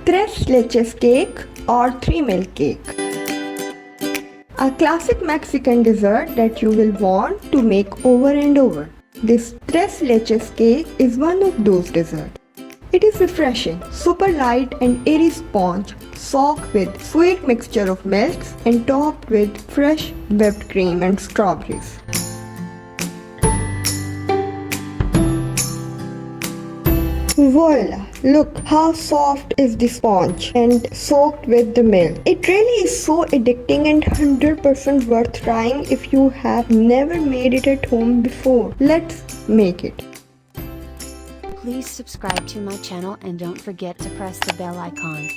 tres leches cake or 3 milk cake. A classic Mexican dessert that you will want to make over and over. This tres leches cake is one of those desserts. It is refreshing, super light and airy sponge, soaked with sweet mixture of milks and topped with fresh whipped cream and strawberries. Voila! Look how soft is the sponge and soaked with the milk. It really is so addicting and 100% worth trying if you have never made it at home before. Let's make it. Please subscribe to my channel and don't forget to press the bell icon.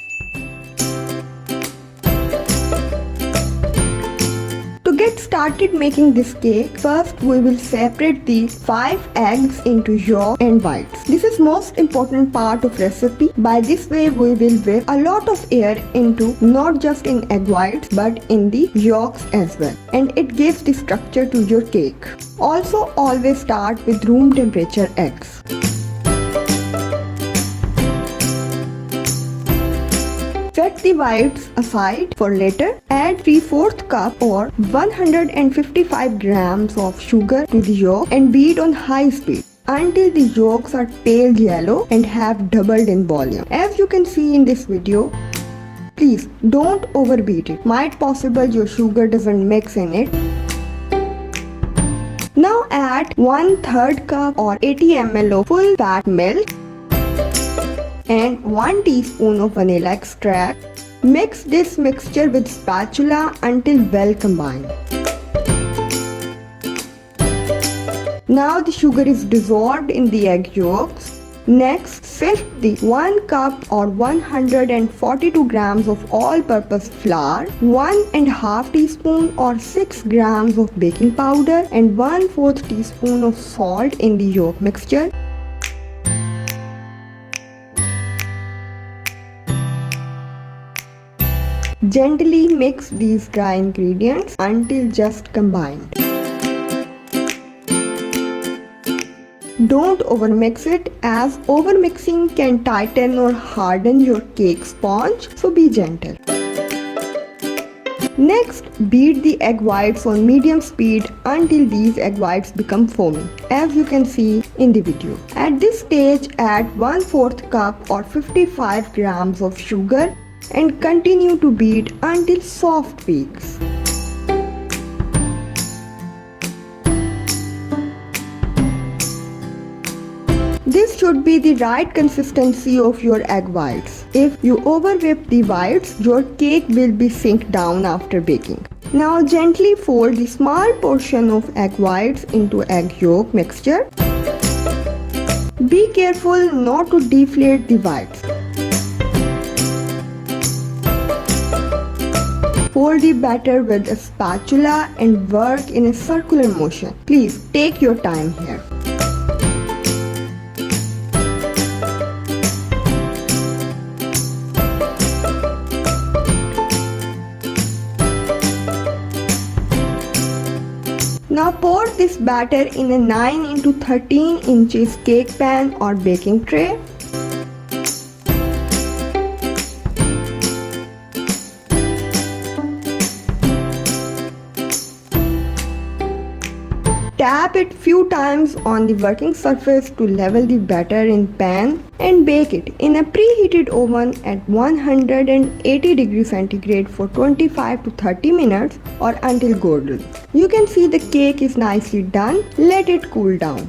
To get started making this cake, first we will separate the 5 eggs into yolk and whites. This is most important part of recipe. By this way we will whip a lot of air into not just in egg whites but in the yolks as well, and it gives the structure to your cake. Also always start with room temperature eggs. Set the whites aside for later. Add 3/4 cup or 155 grams of sugar to the yolk and beat on high speed until the yolks are pale yellow and have doubled in volume. As you can see in this video, please don't overbeat it. Might possible your sugar doesn't mix in it. Now add 1/3 cup or 80 ml of full fat milk and 1 teaspoon of vanilla extract. Mix this mixture with spatula until well combined. Now the sugar is dissolved in the egg yolks. Next, sift the 1 cup or 142 grams of all-purpose flour, 1.5 teaspoon or 6 grams of baking powder and 1/4 teaspoon of salt in the yolk mixture. Gently mix these dry ingredients until just combined. Don't overmix it, as overmixing can tighten or harden your cake sponge, so be gentle. Next, beat the egg whites on medium speed until these egg whites become foamy, as you can see in the video. At this stage, add 1/4 cup or 55 grams of sugar and continue to beat until soft peaks. This should be the right consistency of your egg whites. If you over-whip the whites, your cake will be sink down after baking. Now gently fold the small portion of egg whites into egg yolk mixture. Be careful not to deflate the whites. Fold the batter with a spatula and work in a circular motion. Please take your time here. Now pour this batter in a 9 into 13 inches cake pan or baking tray. Tap it few times on the working surface to level the batter in pan and bake it in a preheated oven at 180 degrees centigrade for 25 to 30 minutes or until golden. You can see the cake is nicely done. Let it cool down.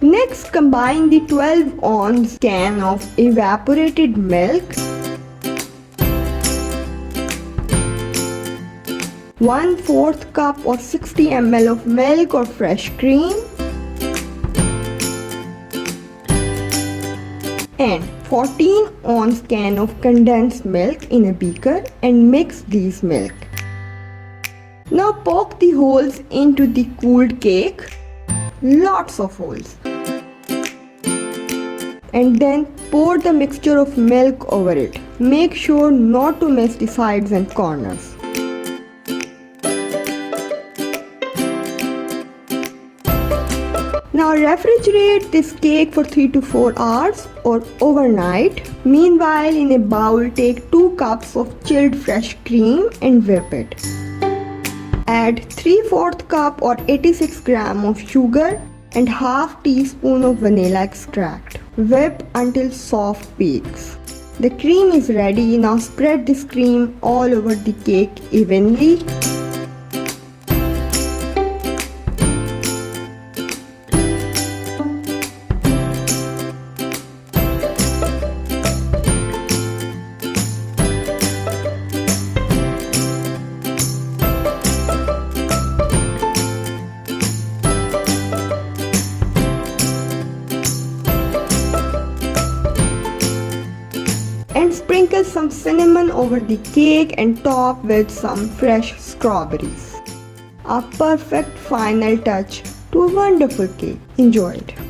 Next, combine the 12-ounce can of evaporated milk, 1/4 cup or 60 ml of milk or fresh cream, and 14-ounce can of condensed milk in a beaker and mix these milk. Now poke the holes into the cooled cake, lots of holes, and then pour the mixture of milk over it. Make sure not to miss the sides and corners. Now Now refrigerate this cake for 3 to 4 hours or overnight. Meanwhile, in a bowl, take 2 cups of chilled fresh cream and whip it. Add 3/4 cup or 86 gram of sugar and half teaspoon of vanilla extract. Whip until soft peaks. The cream is ready. Now spread this cream all over the cake evenly. And sprinkle some cinnamon over the cake and top with some fresh strawberries. A perfect final touch to a wonderful cake. Enjoy it.